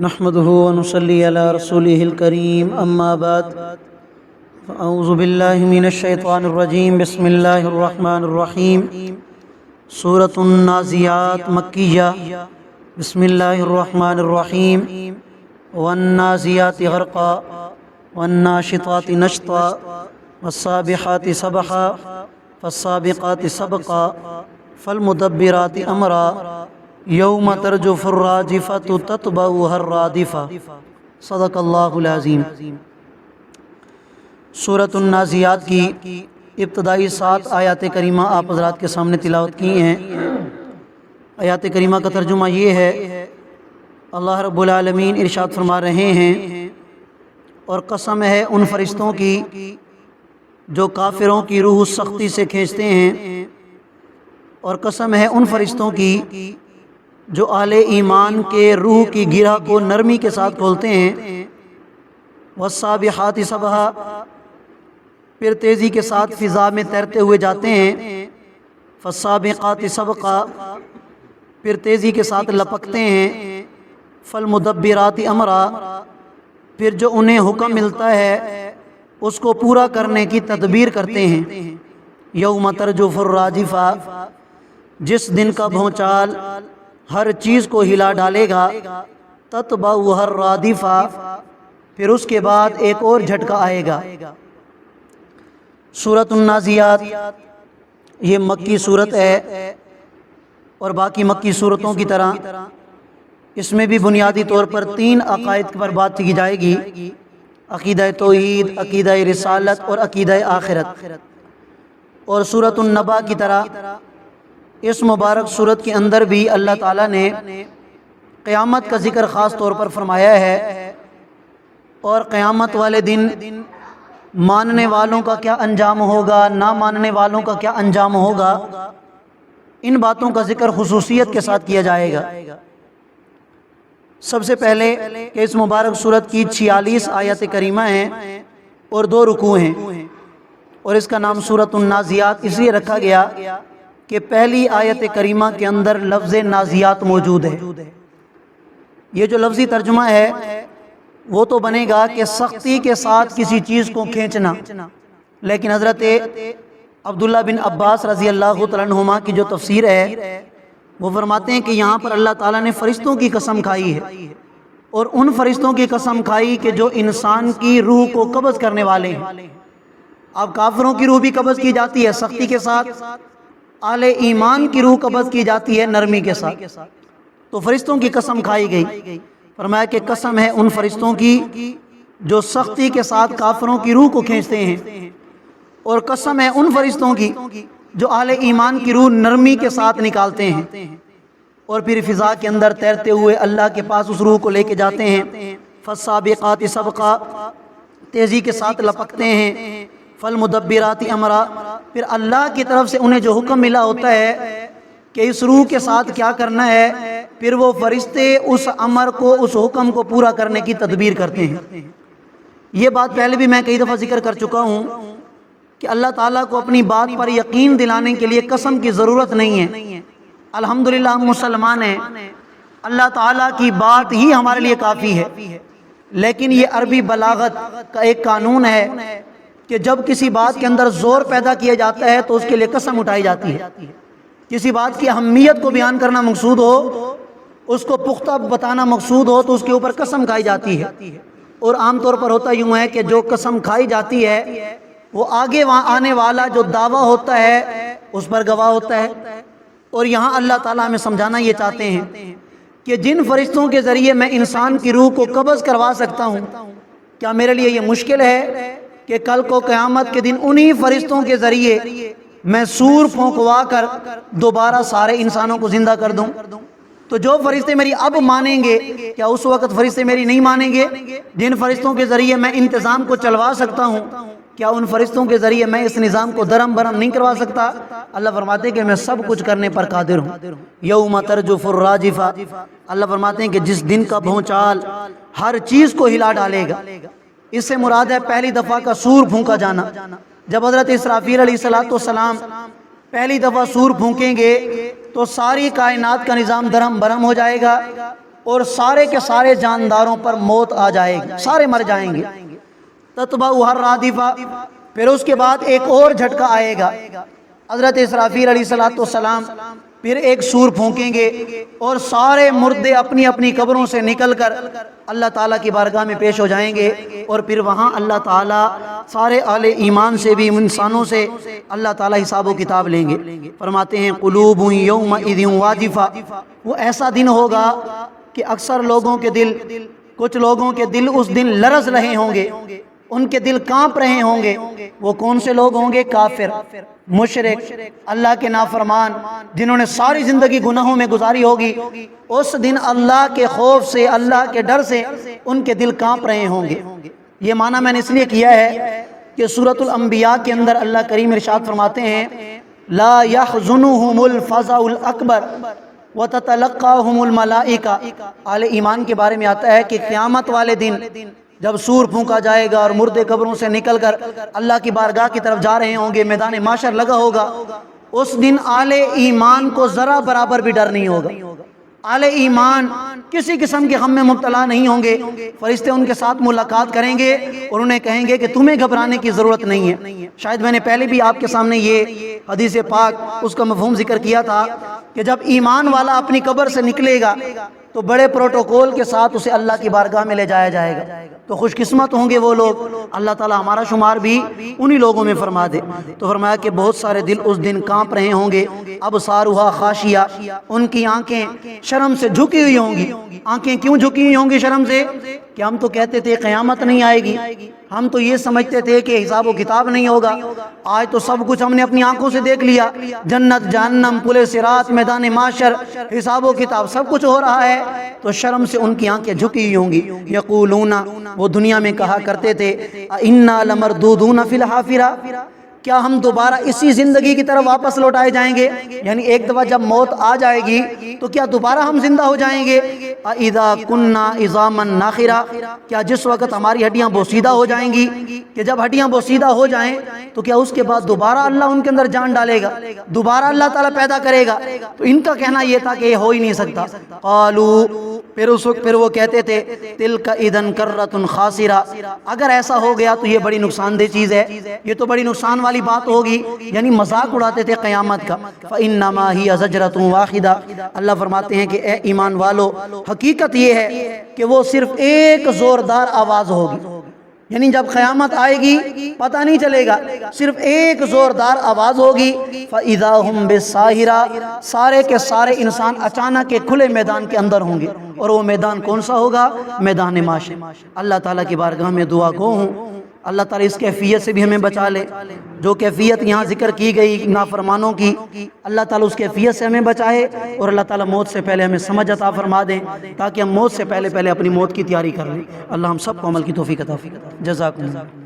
نحمده ونصلي على رسوله الكريم اما بعد فاعوذ بالله من الشیطان الرجیم بسم اللہ الرحمن الرحیم سورۃ النازعات مکیہ بسم اللہ الرحمن الرحیم والنازعات غرقا والناشطات نشطا والسابحات سبحا فالسابقات سبقا فالمدبرات امرا یوم ترجف الراجفۃ تتبعها الرادفہ صدق اللہ العظیم۔ سورۃ النازعات کی ابتدائی 7 آیات کریمہ آپ حضرات کے سامنے تلاوت کی ہیں۔ آیات کریمہ کا ترجمہ یہ ہے، اللہ رب العالمین ارشاد فرما رہے ہیں، اور قسم ہے ان فرشتوں کی جو کافروں کی روح سختی سے کھینچتے ہیں، اور قسم ہے ان فرشتوں کی جو اہل ایمان کے روح کی گرہ کو نرمی کے ساتھ کھولتے ہیں۔ والسابحات سبحا، پھر تیزی کے ساتھ فضا میں تیرتے ہوئے جاتے ہیں۔ فالسابقات سبقا، پھر تیزی کے ساتھ لپکتے ہیں۔ فالمدبرات امرا، پھر جو انہیں حکم ملتا ہے اس کو پورا کرنے کی تدبیر کرتے ہیں۔ یوم ترجف الراجفہ، جس دن کا بھونچال ہر چیز کو ہلا ڈالے گا۔ تتبعها الرادفہ، پھر اس کے بعد ایک اور جھٹکا آئے گا۔ سورۃ النازعات یہ مکی صورت ہے، اور باقی مکی صورتوں کی طرح اس میں بھی بنیادی طور پر 3 عقائد پر بات کی جائے گی: عقیدہ توحید، عقیدہ رسالت اور عقیدہ آخرت۔ اور سورۃ النبا کی طرح اس مبارک صورت کے اندر بھی اللہ تعالیٰ نے قیامت کا ذکر خاص طور پر فرمایا ہے، اور قیامت والے دن ماننے والوں کا کیا انجام ہوگا، نہ ماننے والوں کا کیا انجام ہوگا، ان باتوں کا ذکر خصوصیت کے ساتھ کیا جائے گا۔ سب سے پہلے کہ اس مبارک صورت کی 46 آیات کریمہ ہیں اور 2 رکوع ہیں، اور اس کا نام سورۃ النازعات اس لیے رکھا گیا کہ پہلی آیت کریمہ کے اندر لفظ نازعات موجود ہے۔ یہ جو لفظی ترجمہ ہے وہ تو بنے گا کہ سختی کے ساتھ کسی چیز کو کھینچنا، لیکن حضرت عبداللہ بن عباس رضی اللہ تعالیٰ عنہما کی جو تفسیر ہے وہ فرماتے ہیں کہ یہاں پر اللہ تعالیٰ نے فرشتوں کی قسم کھائی ہے، اور ان فرشتوں کی قسم کھائی کہ جو انسان کی روح کو قبض کرنے والے ہیں۔ اب کافروں کی روح بھی قبض کی جاتی ہے سختی کے ساتھ، اہل ایمان کی روح قبض کی جاتی ہے نرمی کے ساتھ، تو فرشتوں کی قسم کھائی گئی۔ فرمایا کہ قسم ہے ان فرشتوں کی جو سختی کے ساتھ کافروں کی روح کو کھینچتے ہیں، اور قسم ہے ان فرشتوں کی جو اہل ایمان کی روح نرمی کے ساتھ نکالتے ہیں، اور پھر فضا کے اندر تیرتے ہوئے اللہ کے پاس اس روح کو لے کے جاتے ہیں۔ فالسابقات سبقا، تیزی کے ساتھ لپکتے ہیں۔ فالمدبرات امرا، پھر اللہ کی طرف سے انہیں جو حکم ملا ہوتا ہے کہ اس روح کے ساتھ کیا کرنا ہے، پھر وہ فرشتے اس امر کو، اس حکم کو پورا کرنے کی تدبیر کرتے ہیں۔ یہ بات پہلے بھی میں کئی دفعہ ذکر کر چکا ہوں کہ اللہ تعالیٰ کو اپنی بات پر یقین دلانے کے لیے قسم کی ضرورت نہیں ہے۔ الحمدللہ ہم مسلمان ہیں، اللہ تعالیٰ کی بات ہی ہمارے لیے کافی ہے، لیکن یہ عربی بلاغت کا ایک قانون ہے کہ جب کسی بات کے اندر زور پیدا کیا جاتا ہے تو اس کے لیے قسم اٹھائی جاتی ہے۔ کسی بات کی اہمیت کو بیان کرنا مقصود ہو، اس کو پختہ بتانا مقصود ہو، تو اس کے اوپر قسم کھائی جاتی ہے۔ اور عام طور پر ہوتا یوں ہے کہ جو قسم کھائی جاتی ہے وہ آگے وہاں آنے والا جو دعویٰ ہوتا ہے اس پر گواہ ہوتا ہے۔ اور یہاں اللہ تعالیٰ ہمیں سمجھانا یہ چاہتے ہیں کہ جن فرشتوں کے ذریعے میں انسان کی روح کو قبض کروا سکتا ہوں، کیا میرے لیے یہ مشکل ہے کہ کل کو قیامت کے دن انہی فرشتوں کے ذریعے میں سور پھونکوا کر دوبارہ سارے انسانوں کو زندہ کر دوں؟ تو جو فرشتے میری اب مانیں گے، کیا اس وقت فرشتے میری نہیں مانیں گے؟ جن فرشتوں کے ذریعے میں انتظام کو چلوا سکتا ہوں، کیا ان فرشتوں کے ذریعے میں اس نظام کو درم برم نہیں کروا سکتا؟ اللہ فرماتے ہیں کہ میں سب کچھ کرنے پر قادر ہوں۔ یوم ترجف الراجفہ، اللہ فرماتے ہیں کہ جس دن کا بھونچال ہر چیز کو ہلا ڈالے گا۔ اس سے مراد ہے پہلی دفعہ کا سور پھونکا جانا۔ جب حضرت اسرافیل علیہ السلام پہلی دفعہ سور پھونکیں گے تو ساری کائنات کا نظام درہم برہم ہو جائے گا، اور سارے کے سارے جانداروں پر موت آ جائے گی، سارے مر جائیں گے۔ تتبعها الرادفہ، پھر اس کے بعد ایک اور جھٹکا آئے گا، حضرت اسرافیل علیہ السلام پھر ایک سور پھونکیں گے اور سارے مردے اپنی اپنی قبروں سے نکل کر اللہ تعالیٰ کی بارگاہ میں پیش ہو جائیں گے، اور پھر وہاں اللہ تعالیٰ سارے اہل ایمان سے بھی انسانوں سے اللہ تعالیٰ حساب و کتاب لیں گے۔ فرماتے ہیں قلوب یومئذ واجفہ، وہ ایسا دن ہوگا کہ اکثر لوگوں کے دل، کچھ لوگوں کے دل اس دن لرز رہے ہوں گے، ان کے دل کانپ رہے ہوں گے۔ وہ کون سے لوگ ہوں گے؟ کافر، مشرک، اللہ کے نافرمان، جنہوں نے ساری زندگی گناہوں میں گزاری ہوگی۔ اس دن اللہ کے خوف سے، اللہ کے ڈر سے ان کے دل کانپ رہے ہوں گے۔ یہ معنی میں نے اس لیے کیا ہے کہ سورۃ الانبیاء کے اندر اللہ کریم ارشاد فرماتے ہیں لا يحزنهم الفزع الاکبر وتتلقاهم الملائکہ۔ اہل ایمان کے بارے میں آتا ہے کہ قیامت والے دن جب سور پھونکا جائے گا اور مردے قبروں سے نکل کر اللہ کی بارگاہ کی طرف جا رہے ہوں گے، میدان محشر لگا ہوگا، اس دن اہل ایمان کو ذرا برابر بھی ڈر نہیں ہوگا۔ اہل ایمان کسی قسم کے غم میں مبتلا نہیں ہوں گے۔ فرشتے ان کے ساتھ ملاقات کریں گے اور انہیں کہیں گے کہ تمہیں گھبرانے کی ضرورت نہیں ہے۔ شاید میں نے پہلے بھی آپ کے سامنے یہ حدیث پاک اس کا مفہوم ذکر کیا تھا کہ جب ایمان والا اپنی قبر سے نکلے گا تو بڑے پروٹوکول کے ساتھ اسے اللہ کی بارگاہ میں لے جایا جائے گا۔ تو خوش قسمت ہوں گے وہ لوگ، اللہ تعالیٰ ہمارا شمار بھی انہی لوگوں میں فرما دے۔ تو فرمایا کہ بہت سارے دل اس دن کانپ رہے ہوں گے، ابصارھا خاشیہ، ان کی آنکھیں شرم سے جھکی ہوئی ہوں گی۔ آنکھیں کیوں جھکی ہوئی ہوں گی شرم سے؟ کہ ہم تو کہتے تھے قیامت نہیں آئے گی، ہم تو یہ سمجھتے تھے کہ حساب و کتاب نہیں ہوگا، آج تو سب کچھ ہم نے اپنی آنکھوں سے دیکھ لیا، جنت جہنم پل صراط میدان محشر حساب و کتاب سب کچھ ہو رہا ہے۔ تو شرم سے ان کی آنکھیں جھکی ہوئی ہوں گی۔ یقولون، وہ دنیا میں کہا کرتے تھے انا لمردودون فی الحافرہ، کیا ہم دوبارہ اسی زندگی کی طرف واپس لوٹائے جائیں گے؟ یعنی ایک دفعہ جب موت آ جائے گی تو کیا دوبارہ ہم زندہ ہو جائیں گے؟ اذا کننا عظاما ناخرہ، کیا جس وقت ہماری ہڈیاں بوسیدہ ہو جائیں گی، کہ جب ہڈیاں بوسیدہ ہو جائیں تو کیا اس کے بعد دوبارہ اللہ ان کے اندر جان ڈالے گا، دوبارہ اللہ تعالیٰ پیدا کرے گا؟ تو ان کا کہنا یہ تھا کہ یہ ہو ہی نہیں سکتا۔ قالو، پھر اس وقت پھر وہ کہتے تھے تلک اذن کرۃ خاسرہ، اگر ایسا ہو گیا تو یہ بڑی نقصان دہ چیز ہے، یہ تو بڑی نقصان والی بات ہوگی، یعنی مذاق اڑاتے تھے قیامت کا۔ فانما ہی زجرۃ واحدہ، اللہ فرماتے ہیں کہ اے ایمان والو، حقیقت یہ ہے کہ وہ صرف ایک زوردار آواز ہوگی، یعنی جب قیامت آئے گی پتہ نہیں چلے گا، صرف ایک زوردار آواز ہوگی۔ فاذا هم بالساہرہ، سارے کے سارے انسان اچانک ایک کھلے میدان کے اندر ہوں گے، اور وہ میدان کون سا ہوگا؟ میدان محشر۔ اللہ تعالیٰ کی بارگاہ میں دعا گو ہوں اللہ تعالیٰ اس کیفیت سے بھی ہمیں بچا لے، جو کیفیت یہاں ذکر کی گئی نافرمانوں کی، اللہ تعالیٰ اس کیفیت سے ہمیں بچائے، اور اللہ تعالیٰ موت سے پہلے ہمیں سمجھ عطا فرما دیں تاکہ ہم موت سے پہلے اپنی موت کی تیاری کر لیں۔ اللہ ہم سب کو عمل کی توفیق عطا فرمائے۔ جزاکم اللہ۔